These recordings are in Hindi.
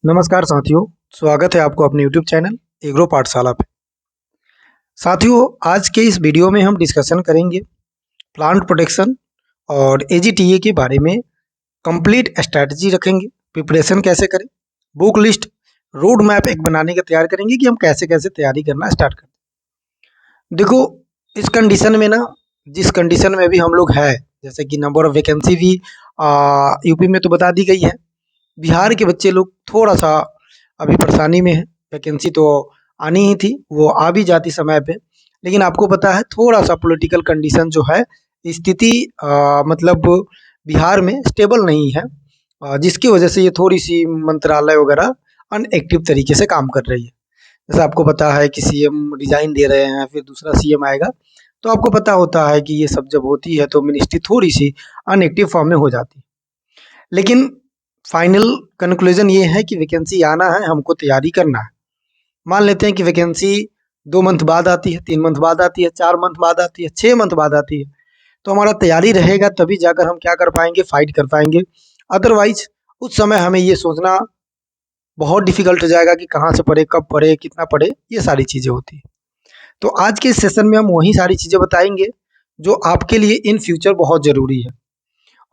नमस्कार साथियों, स्वागत है आपको अपने YouTube चैनल एग्रो पाठशाला पे। साथियों, आज के इस वीडियो में हम डिस्कशन करेंगे प्लांट प्रोटेक्शन और AGTA के बारे में। कंप्लीट स्ट्रैटेजी रखेंगे, प्रिपरेशन कैसे करें, बुक लिस्ट, रोड मैप एक बनाने का तैयार करेंगे कि हम कैसे कैसे तैयारी करना स्टार्ट करें। देखो, इस कंडीशन में ना, जिस कंडीशन में अभी हम लोग है, जैसे कि नंबर ऑफ वैकेंसी भी यूपी में तो बता दी गई है। बिहार के बच्चे लोग थोड़ा सा अभी परेशानी में है। वैकेंसी तो आनी ही थी, वो आ भी जाती समय पे, लेकिन आपको पता है थोड़ा सा पॉलिटिकल कंडीशन जो है, स्थिति मतलब बिहार में स्टेबल नहीं है, जिसकी वजह से ये थोड़ी सी मंत्रालय वगैरह अनएक्टिव तरीके से काम कर रही है। जैसे आपको पता है कि सीएम रिजाइन दे रहे हैं, फिर दूसरा सीएम आएगा, तो आपको पता होता है कि ये सब जब होती है तो मिनिस्ट्री थोड़ी सी अनएक्टिव फॉर्म में हो जाती है। लेकिन फाइनल कंक्लूजन ये है कि वैकेंसी आना है, हमको तैयारी करना है। मान लेते हैं कि वैकेंसी 2 मंथ बाद आती है, 3 मंथ बाद आती है, 4 मंथ बाद आती है, 6 मंथ बाद आती है, तो हमारा तैयारी रहेगा तभी जाकर हम क्या कर पाएंगे, फाइट कर पाएंगे। अदरवाइज उस समय हमें ये सोचना बहुत डिफिकल्ट हो जाएगा कि कहाँ से पढ़े, कब पढ़े, कितना पढ़े, ये सारी चीज़ें होती हैं। तो आज के इस सेशन में हम वही सारी चीज़ें बताएंगे जो आपके लिए इन फ्यूचर बहुत ज़रूरी है।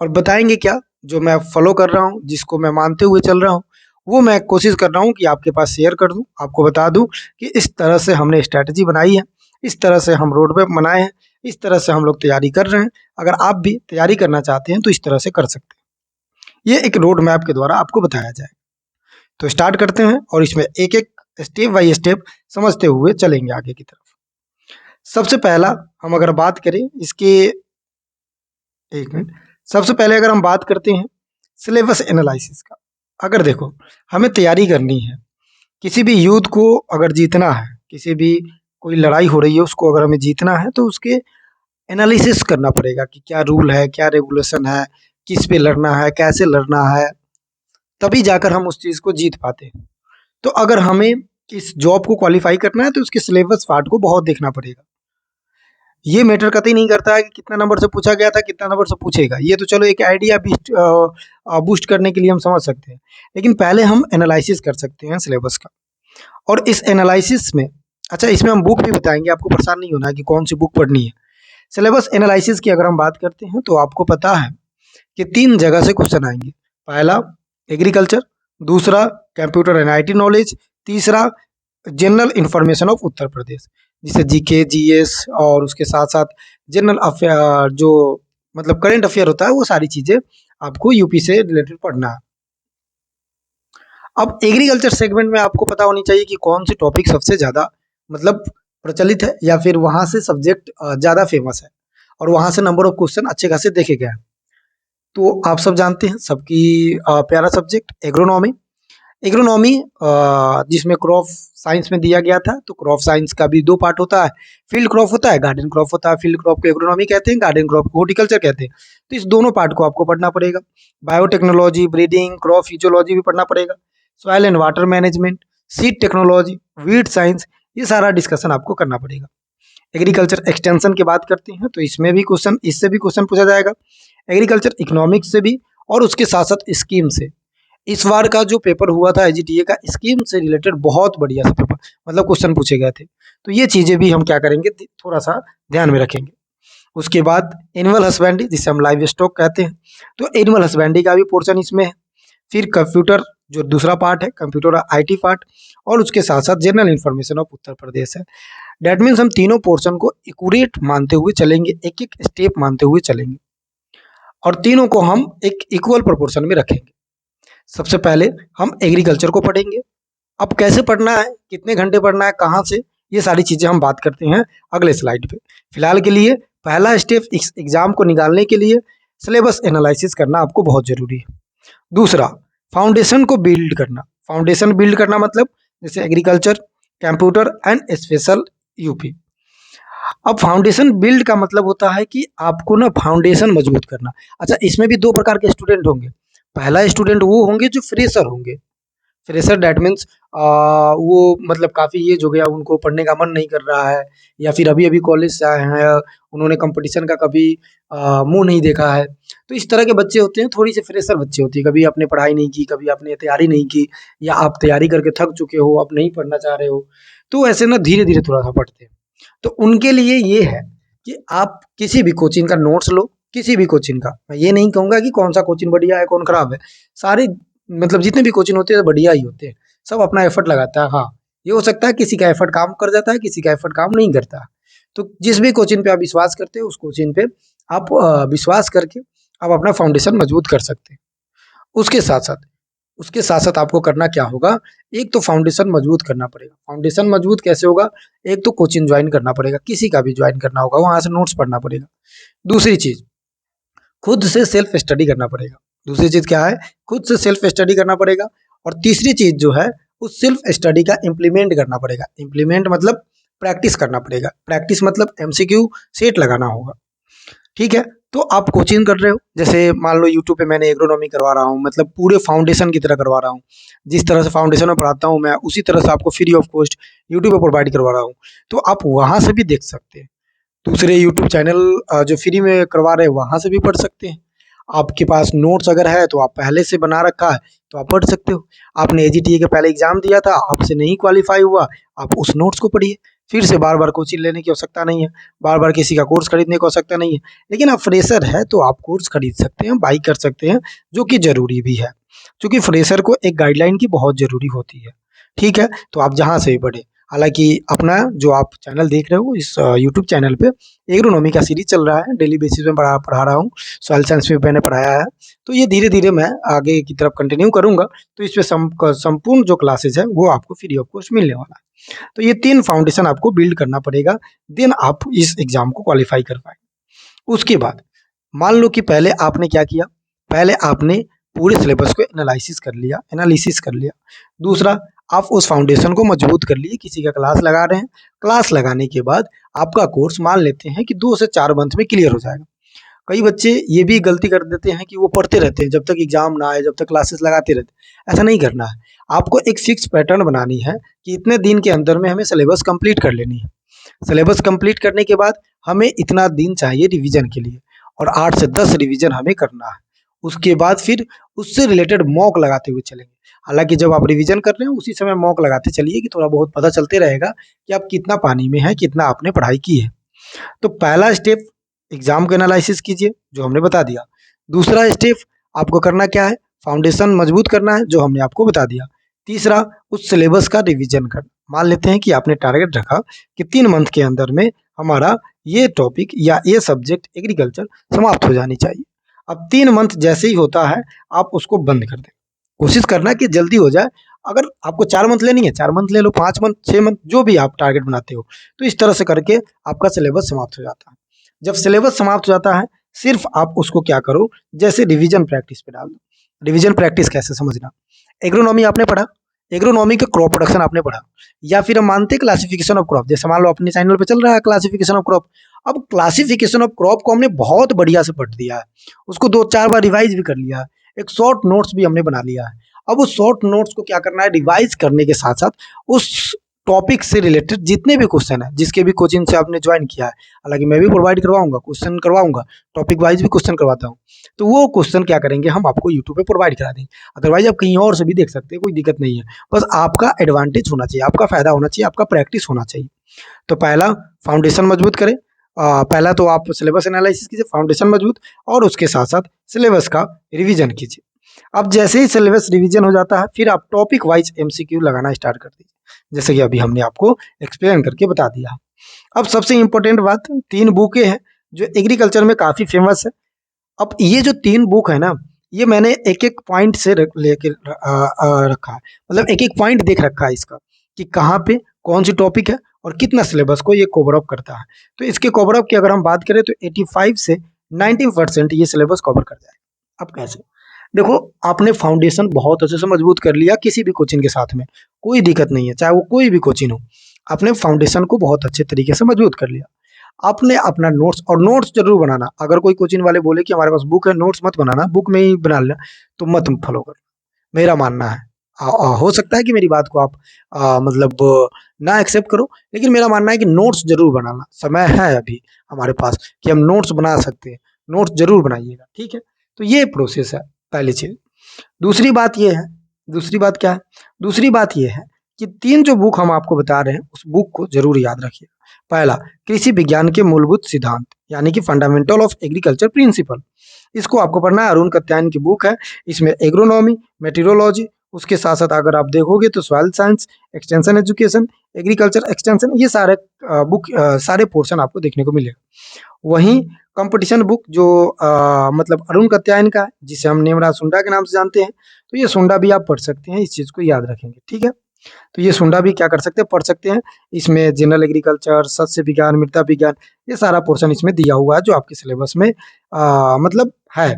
और बताएंगे क्या, जो मैं फॉलो कर रहा हूँ, जिसको मैं मानते हुए चल रहा हूँ, वो मैं कोशिश कर रहा हूँ कि आपके पास शेयर कर दूँ, आपको बता दूँ कि इस तरह से हमने स्ट्रैटेजी बनाई है, इस तरह से हम रोड मैप बनाए हैं, इस तरह से हम लोग तैयारी कर रहे हैं। अगर आप भी तैयारी करना चाहते हैं तो इस तरह से कर सकते हैं। ये एक रोड मैप के द्वारा आपको बताया जाए। तो स्टार्ट करते हैं और इसमें एक एक स्टेप बाय स्टेप समझते हुए चलेंगे आगे की तरफ। सबसे पहला हम अगर बात करें इसके, एक मिनट, सबसे पहले अगर हम बात करते हैं सिलेबस एनालिसिस का। अगर देखो, हमें तैयारी करनी है, किसी भी युद्ध को अगर जीतना है, किसी भी कोई लड़ाई हो रही है उसको अगर हमें जीतना है, तो उसके एनालिसिस करना पड़ेगा कि क्या रूल है, क्या रेगुलेशन है, किस पे लड़ना है, कैसे लड़ना है, तभी जाकर हम उस चीज़ को जीत पाते हैं। तो अगर हमें इस जॉब को क्वालिफाई करना है तो उसके सिलेबस पार्ट को बहुत देखना पड़ेगा। ये मैटर कतई नहीं करता है कि कितना नंबर से पूछा गया था, कितना नंबर से पूछेगा, ये तो चलो एक आइडिया बूस्ट करने के लिए हम समझ सकते हैं, लेकिन पहले हम एनालिसिस कर सकते हैं सिलेबस का। और इस एनालिसिस में, अच्छा, इसमें हम बुक भी बताएंगे, आपको परेशान नहीं होना है कि कौन सी बुक पढ़नी है। सिलेबस एनालिसिस की अगर हम बात करते हैं तो आपको पता है कि 3 जगह से क्वेश्चन आएंगे। पहला एग्रीकल्चर, दूसरा कंप्यूटर एंड IT नॉलेज, तीसरा general information of Uttar Pradesh, जिसे जीके, जीएस और उसके साथ साथ जनरल अफेयर, जो मतलब करंट अफेयर होता है, वो सारी चीज़ें आपको यूपी से रिलेटेड पढ़ना है। अब एग्रीकल्चर सेगमेंट में आपको पता होनी चाहिए कि कौन सी टॉपिक सबसे ज़्यादा मतलब प्रचलित है, या फिर वहाँ से सब्जेक्ट ज़्यादा फेमस है और वहाँ से नंबर ऑफ क्वेश्चन अच्छे खासे देखे गए हैं। तो आप सब जानते हैं, सबकी प्यारा सब्जेक्ट एग्रोनॉमी। एग्रोनॉमी जिसमें क्रॉप साइंस में दिया गया था, तो क्रॉप साइंस का भी 2 पार्ट होता है, फील्ड क्रॉप होता है, गार्डन क्रॉप होता है। फील्ड क्रॉप को एग्रोनॉमी कहते हैं, गार्डन क्रॉप को हॉर्टिकल्चर कहते हैं। तो इस दोनों पार्ट को आपको पढ़ना पड़ेगा। बायोटेक्नोलॉजी, ब्रीडिंग, क्रॉप फिजियोलॉजी भी पढ़ना पड़ेगा, soil and water management, seed technology, weed science, ये सारा डिस्कशन आपको करना पड़ेगा। एग्रीकल्चर एक्सटेंशन की बात करते हैं तो इसमें भी क्वेश्चन, इससे भी क्वेश्चन पूछा जाएगा, एग्रीकल्चर इकोनॉमिक्स से भी, और उसके साथ साथ स्कीम से। इस बार का जो पेपर हुआ था AGTA का, स्कीम से रिलेटेड बहुत बढ़िया सा पेपर, मतलब क्वेश्चन पूछे गए थे। तो ये चीज़ें भी हम क्या करेंगे, थोड़ा सा ध्यान में रखेंगे। उसके बाद एनिमल हस्बेंड्री, जिसे हम लाइव स्टॉक कहते हैं, तो एनिमल हस्बेंड्री का भी पोर्शन इसमें है। फिर कंप्यूटर, जो दूसरा पार्ट है, कंप्यूटर IT पार्ट, और उसके साथ साथ general information of Uttar Pradesh है। डैट मीन्स हम तीनों पोर्शन को एक्यूरेट मानते हुए चलेंगे, एक एक स्टेप मानते हुए चलेंगे, और तीनों को हम एक इक्वल प्रोपोर्शन में रखेंगे। सबसे पहले हम एग्रीकल्चर को पढ़ेंगे। अब कैसे पढ़ना है, कितने घंटे पढ़ना है, कहाँ से, ये सारी चीज़ें हम बात करते हैं अगले स्लाइड पे। फिलहाल के लिए पहला स्टेप इस एग्जाम को निकालने के लिए सिलेबस एनालिसिस करना आपको बहुत ज़रूरी है। दूसरा, फाउंडेशन को बिल्ड करना। फाउंडेशन बिल्ड करना मतलब जैसे agriculture, computer and special UP. अब फाउंडेशन बिल्ड का मतलब होता है कि आपको ना फाउंडेशन मजबूत करना। अच्छा, इसमें भी 2 प्रकार के स्टूडेंट होंगे। पहला स्टूडेंट वो होंगे जो फ्रेशर होंगे। फ्रेशर डैट मीन्स वो मतलब काफ़ी एज हो गया, उनको पढ़ने का मन नहीं कर रहा है, या फिर अभी-अभी कॉलेज से आए हैं, उन्होंने कंपटीशन का कभी मुँह नहीं देखा है। तो इस तरह के बच्चे होते हैं, थोड़ी-सी फ्रेशर बच्चे होते हैं, कभी आपने पढ़ाई नहीं की, कभी आपने तैयारी नहीं की, या आप तैयारी करके थक चुके हो, आप नहीं पढ़ना चाह रहे हो, तो ऐसे ना धीरे-धीरे थोड़ा-सा पढ़ते हैं। तो उनके लिए ये है कि आप किसी भी कोचिंग का नोट्स लो, किसी भी कोचिंग का। मैं ये नहीं कहूँगा कि कौन-सा कोचिंग बढ़िया है, कौन खराब है। सारे मतलब जितने भी कोचिंग होते हैं बढ़िया ही होते हैं। सब अपना एफर्ट लगाता है। हाँ, ये हो सकता है किसी का एफर्ट काम कर जाता है, किसी का एफर्ट काम नहीं करता है। तो जिस भी कोचिंग पे आप विश्वास करते हो, उस कोचिंग पे आप विश्वास करके आप अपना फाउंडेशन मजबूत कर सकते हैं। उसके साथ-साथ उसके साथ-साथ आपको करना क्या होगा, एक तो फाउंडेशन मजबूत करना पड़ेगा। फाउंडेशन मजबूत कैसे होगा? एक तो कोचिंग जॉइन करना पड़ेगा, किसी का भी जॉइन करना होगा, वहाँ से नोट्स पढ़ना पड़ेगा। दूसरी चीज़, खुद से सेल्फ स्टडी करना पड़ेगा। दूसरी चीज़ क्या है? खुद से सेल्फ स्टडी करना पड़ेगा। और तीसरी चीज़ जो है, उस सेल्फ स्टडी का इम्प्लीमेंट करना पड़ेगा। इम्प्लीमेंट मतलब प्रैक्टिस करना पड़ेगा। प्रैक्टिस मतलब एमसीक्यू सेट लगाना होगा। ठीक है? तो आप कोचिंग कर रहे हो, जैसे मान लो यूट्यूब पे मैंने एग्रोनॉमी करवा रहा हूँ, मतलब पूरे फाउंडेशन की तरह करवा रहा हूँ। जिस तरह से फाउंडेशन में पढ़ाता हूँ मैं, उसी तरह से आपको फ्री ऑफ कॉस्ट यूट्यूब पे प्रोवाइड करवा रहा हूँ। तो आप वहाँ से भी देख सकते हैं। दूसरे यूट्यूब चैनल जो फ्री में करवा रहे हैं, वहाँ से भी पढ़ सकते हैं। आपके पास नोट्स अगर है, तो आप पहले से बना रखा है, तो आप पढ़ सकते हो। आपने एजीटीए के पहले एग्ज़ाम दिया था, आपसे नहीं क्वालीफाई हुआ, आप उस नोट्स को पढ़िए। फिर से बार-बार कोचिंग लेने की आवश्यकता नहीं है, बार-बार किसी का कोर्स खरीदने की आवश्यकता नहीं है। लेकिन आप फ्रेशर हैं, तो आप कोर्स खरीद सकते हैं, बाय कर सकते हैं, जो कि ज़रूरी भी है। क्योंकि फ्रेशर को एक गाइडलाइन की बहुत ज़रूरी होती है। ठीक है? तो आप जहाँ से भी पढ़ें। हालाँकि अपना जो आप चैनल देख रहे हो, इस यूट्यूब चैनल पे एग्रोनॉमी का सीरीज़ चल रहा है, डेली बेसिस में पढ़ा रहा हूँ। सॉइल साइंस में मैंने पढ़ाया है। तो ये धीरे-धीरे मैं आगे की तरफ कंटिन्यू करूँगा, तो इस पे संपूर्ण जो क्लासेस है, वो आपको फ्री ऑफ कॉस्ट मिलने वाला है। तो ये 3 फाउंडेशन आपको बिल्ड करना पड़ेगा, देन आप इस एग्ज़ाम को क्वालीफाई कर पाएँगे। उसके बाद मान लो कि पहले आपने क्या किया, पहले आपने पूरे सिलेबस को एनालिसिस कर लिया। दूसरा, आप उस फाउंडेशन को मजबूत कर लिए, किसी का क्लास लगा रहे हैं। क्लास लगाने के बाद आपका कोर्स मान लेते हैं कि 2 से 4 मंथ में क्लियर हो जाएगा। कई बच्चे ये भी गलती कर देते हैं कि वो पढ़ते रहते हैं, जब तक एग्ज़ाम ना आए, जब तक क्लासेस लगाते रहते हैं। ऐसा नहीं करना है। आपको एक फिक्स पैटर्न बनानी है कि इतने दिन के अंदर में हमें सिलेबस कंप्लीट कर लेनी है। सिलेबस कंप्लीट करने के बाद हमें इतना दिन चाहिए रिवीजन के लिए, और 8 से 10 रिवीजन हमें करना है। उसके बाद फिर उससे रिलेटेड मॉक लगाते हुए चलेंगे। हालाँकि जब आप रिवीजन कर रहे हो, उसी समय मॉक लगाते चलिए कि थोड़ा बहुत पता चलते रहेगा कि आप कितना पानी में हैं, कितना आपने पढ़ाई की है। तो पहला स्टेप एग्ज़ाम को एनालाइसिस कीजिए, जो हमने बता दिया। दूसरा स्टेप आपको करना क्या है? फाउंडेशन मजबूत करना है, जो हमने आपको बता दिया। तीसरा, उस सिलेबस का रिवीजन करना। मान लेते हैं कि आपने टारगेट रखा कि 3 मंथ के अंदर में हमारा ये टॉपिक या ये सब्जेक्ट एग्रीकल्चर समाप्त हो जानी चाहिए। अब 3 मंथ जैसे ही होता है, आप उसको बंद कर दें। कोशिश करना कि जल्दी हो जाए। अगर आपको 4 मंथ लेनी है, 4 मंथ ले लो, 5 मंथ, 6 मंथ, जो भी आप टारगेट बनाते हो। तो इस तरह से करके आपका सिलेबस समाप्त हो जाता है। जब सिलेबस समाप्त हो जाता है, सिर्फ आप उसको क्या करो, जैसे रिवीजन प्रैक्टिस पे डाल दो। रिवीजन प्रैक्टिस कैसे समझना? एग्रोनॉमी आपने पढ़ा, एग्रोनॉमी का क्रॉप प्रोडक्शन आपने पढ़ा, या फिर हम मानते हैं क्लासिफिकेशन ऑफ क्रॉप, जैसे मान लो अपने चैनल पे चल रहा है क्लासिफिकेशन ऑफ क्रॉप। अब क्लासिफिकेशन ऑफ क्रॉप को हमने बहुत बढ़िया से पढ़ लिया है, उसको 2-4 बार रिवाइज भी कर लिया है, एक शॉर्ट नोट्स भी हमने बना लिया है। अब उस शॉर्ट नोट्स को क्या करना है, रिवाइज करने के साथ साथ उस टॉपिक से रिलेटेड जितने भी क्वेश्चन है, जिसके भी कोचिंग से आपने ज्वाइन किया है, हालांकि मैं भी प्रोवाइड करवाऊंगा, क्वेश्चन करवाऊंगा, टॉपिक वाइज भी क्वेश्चन करवाता हूँ। तो वो क्वेश्चन क्या करेंगे, हम आपको यूट्यूब पे प्रोवाइड करा देंगे। अदरवाइज आप कहीं और से भी देख सकते हैं, कोई दिक्कत नहीं है। बस आपका एडवांटेज होना चाहिए, आपका फायदा होना चाहिए, आपका प्रैक्टिस होना चाहिए। तो पहला, फाउंडेशन मजबूत करें। पहला तो आप सिलेबस एनालिसिस कीजिए, फाउंडेशन मजबूत, और उसके साथ साथ सिलेबस का रिवीजन कीजिए। अब जैसे ही सिलेबस रिवीजन हो जाता है, फिर आप टॉपिक वाइज एमसीक्यू लगाना स्टार्ट कर दीजिए, जैसे कि अभी हमने आपको एक्सप्लेन करके बता दिया। अब सबसे इम्पोर्टेंट बात, 3 बुकें हैं जो एग्रीकल्चर में काफ़ी फेमस है। अब ये जो 3 बुक है ना, ये मैंने एक-एक पॉइंट से रखा है। मतलब एक-एक पॉइंट देख रखा है इसका, कि कहाँ पे कौन-सी टॉपिक है और कितना सिलेबस को ये कवर अप करता है। तो इसके कवर अप की अगर हम बात करें, तो 85 से 90% ये सिलेबस कवर कर जाएगा। अब कैसे? देखो, आपने फाउंडेशन बहुत अच्छे से मजबूत कर लिया किसी भी कोचिंग के साथ में, कोई दिक्कत नहीं है, चाहे वो कोई भी कोचिंग हो। आपने फाउंडेशन को बहुत अच्छे तरीके से मजबूत कर लिया। आपने अपना नोट्स, और नोट्स ज़रूर बनाना। अगर कोई कोचिंग वाले बोले कि हमारे पास बुक है, नोट्स मत बनाना, बुक में ही बना लेना, तो मत फॉलो करना, मेरा मानना है। हो सकता है कि मेरी बात को आप मतलब ना एक्सेप्ट करो, लेकिन मेरा मानना है कि नोट्स जरूर बनाना। समय है अभी हमारे पास कि हम नोट्स बना सकते हैं, नोट्स जरूर बनाइएगा, ठीक है। तो ये प्रोसेस है, पहली चीज। दूसरी बात ये है, दूसरी बात क्या है, दूसरी बात ये है कि 3 जो बुक हम आपको बता रहे हैं उस बुक को जरूर याद रखिए। पहला, कृषि विज्ञान के मूलभूत सिद्धांत, यानी कि फंडामेंटल ऑफ एग्रीकल्चर प्रिंसिपल। इसको आपको पढ़ना है, अरुण कत्यायन की बुक है। इसमें एग्रोनॉमी, मेटीरोलॉजी, उसके साथ साथ अगर आप देखोगे तो soil science, extension education, agriculture extension, ये सारे सारे पोर्शन आपको देखने को मिलेगा। वहीं कंपटीशन बुक जो मतलब अरुण कत्यायन का है, जिसे हम नेमराज सुंडा के नाम से जानते हैं, तो ये सुंडा भी आप पढ़ सकते हैं, इस चीज़ को याद रखेंगे, ठीक है। तो ये सुंडा भी क्या कर सकते हैं, पढ़ सकते हैं। इसमें जनरल एग्रीकल्चर, सस्य विज्ञान, मृदा विज्ञान, ये सारा पोर्शन इसमें दिया हुआ है जो आपके सिलेबस में मतलब है।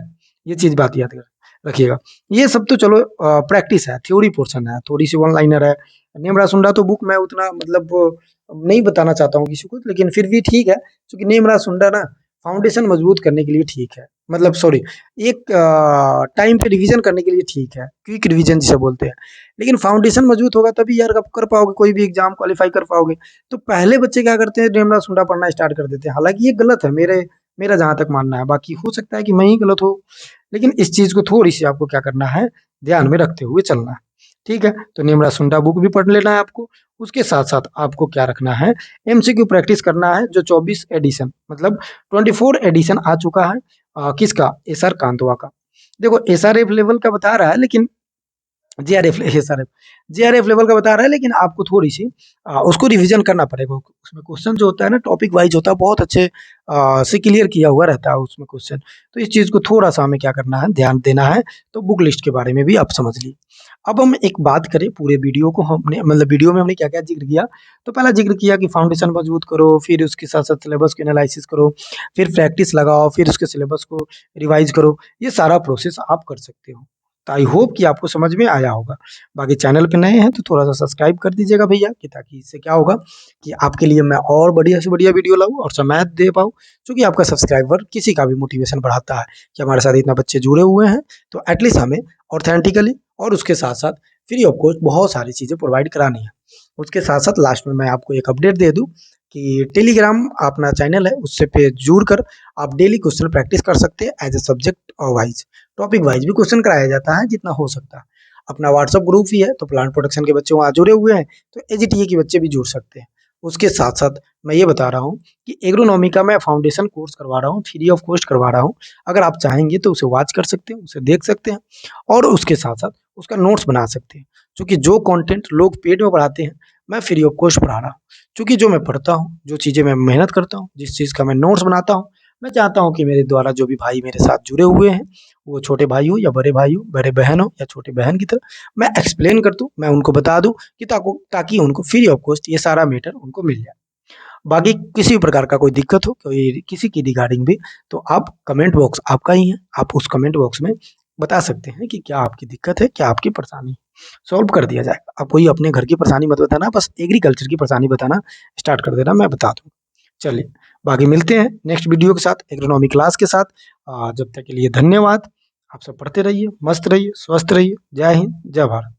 ये चीज़ बात याद रखिएगा। ये सब तो चलो प्रैक्टिस है, थ्योरी पोर्शन है, थोड़ी सी वन लाइनर है। नेमरा सुंडा तो बुक मैं उतना मतलब नहीं बताना चाहता हूँ किसी को, लेकिन फिर भी ठीक है, क्योंकि नेमरा सुंडा ना फाउंडेशन मजबूत करने के लिए ठीक है, मतलब सॉरी, एक टाइम पे रिवीजन करने के लिए ठीक है, क्विक रिवीजन जिसे बोलते हैं। लेकिन फाउंडेशन मजबूत होगा तभी यार आप कर पाओगे, कोई भी एग्जाम क्वालिफाई कर पाओगे। तो पहले बच्चे क्या करते हैं, नेमरा सुंडा पढ़ना स्टार्ट कर देते हैं, हालांकि ये गलत है, मेरा जहां तक मानना है, बाकी हो सकता है कि मैं ही गलत हो, लेकिन इस चीज को थोड़ी सी आपको क्या करना है, ध्यान में रखते हुए चलना है, ठीक है। तो नेमरा सुंडा बुक भी पढ़ लेना है आपको। उसके साथ साथ आपको क्या रखना है, एमसीक्यू प्रैक्टिस करना है, जो 24 एडिशन मतलब 24 एडिशन आ चुका है किसका, एसआर कांतवा का। देखो एसआरएफ लेवल का बता रहा है, लेकिन जेआरएफ एसआरएफ जेआरएफ लेवल का बता रहा है, लेकिन आपको थोड़ी सी उसको रिवीजन करना पड़ेगा। उसमें क्वेश्चन जो होता है ना, टॉपिक वाइज होता है, बहुत अच्छे से क्लियर किया हुआ रहता है उसमें क्वेश्चन। तो इस चीज़ को थोड़ा सा हमें क्या करना है, ध्यान देना है। तो बुक लिस्ट के बारे में भी आप समझ लीजिए। अब हम एक बात करें, पूरे वीडियो को हमने मतलब वीडियो में हमने क्या क्या जिक्र किया। तो पहला जिक्र किया कि फाउंडेशन मजबूत करो, फिर उसके साथ साथ सिलेबस को एनालिसिस करो, फिर प्रैक्टिस लगाओ, फिर उसके सिलेबस को रिवाइज करो। ये सारा प्रोसेस आप कर सकते हो। तो आई होप कि आपको समझ में आया होगा। बाकी चैनल पे नए हैं तो थोड़ा सा सब्सक्राइब कर दीजिएगा भैया, कि ताकि इससे क्या होगा कि आपके लिए मैं और बढ़िया से बढ़िया वीडियो लाऊं और समय दे पाऊं। क्योंकि आपका सब्सक्राइबर किसी का भी मोटिवेशन बढ़ाता है कि हमारे साथ इतना बच्चे जुड़े हुए हैं, तो एटलीस्ट हमें ऑथेंटिकली और उसके साथ साथ फ्री ऑफ कॉस्ट बहुत सारी चीज़ें प्रोवाइड करानी है। उसके साथ साथ लास्ट में मैं आपको एक अपडेट दे दूं कि टेलीग्राम अपना चैनल है, उससे पे जुड़ कर आप डेली क्वेश्चन प्रैक्टिस कर सकते हैं as a subject wise. Topic wise भी क्वेश्चन कराया जाता है जितना हो सकता है। अपना व्हाट्सअप ग्रुप ही है, तो प्लांट प्रोटेक्शन के बच्चे वहाँ जुड़े हुए हैं, तो एजीटीए के बच्चे भी जुड़ सकते हैं। उसके साथ साथ मैं ये बता रहा हूँ कि एग्रोनॉमी का मैं फाउंडेशन कोर्स करवा रहा हूँ, फ्री ऑफ कॉस्ट करवा रहा हूँ। अगर आप चाहेंगे तो उसे वॉच कर सकते हैं, उसे देख सकते हैं, और उसके साथ साथ उसका नोट्स बना सकते हैं। क्योंकि जो कंटेंट लोग पेड में पढ़ाते हैं, मैं फ्री ऑफ कॉस्ट पढ़ा रहा हूँ। क्योंकि जो मैं पढ़ता हूँ, जो चीज़ें मैं मेहनत करता हूँ, जिस चीज़ का मैं नोट्स बनाता हूँ, मैं चाहता हूँ कि मेरे द्वारा जो भी भाई मेरे साथ जुड़े हुए हैं, वो छोटे भाई हो या बड़े भाई हो, बड़े बहन हो या छोटे बहन की तरह, मैं एक्सप्लेन कर दूँ, मैं उनको बता दूँ कि ताकि उनको फ्री ऑफ कॉस्ट ये सारा मैटर उनको मिल जाए। बाकी किसी भी प्रकार का कोई दिक्कत हो, कोई किसी की रिगार्डिंग भी, तो आप कमेंट बॉक्स आपका ही है, आप उस कमेंट बॉक्स में बता सकते हैं कि क्या आपकी दिक्कत है, क्या आपकी परेशानी है, सॉल्व कर दिया जाएगा। आप कोई अपने घर की परेशानी मत बताना, बस एग्रीकल्चर की परेशानी बताना स्टार्ट कर देना, मैं बता दूँ। चलिए, बाकी मिलते हैं नेक्स्ट वीडियो के साथ, एग्रोनॉमी क्लास के साथ। जब तक के लिए धन्यवाद। आप सब पढ़ते रहिए, मस्त रहिए, स्वस्थ रहिए। जय हिंद, जय भारत।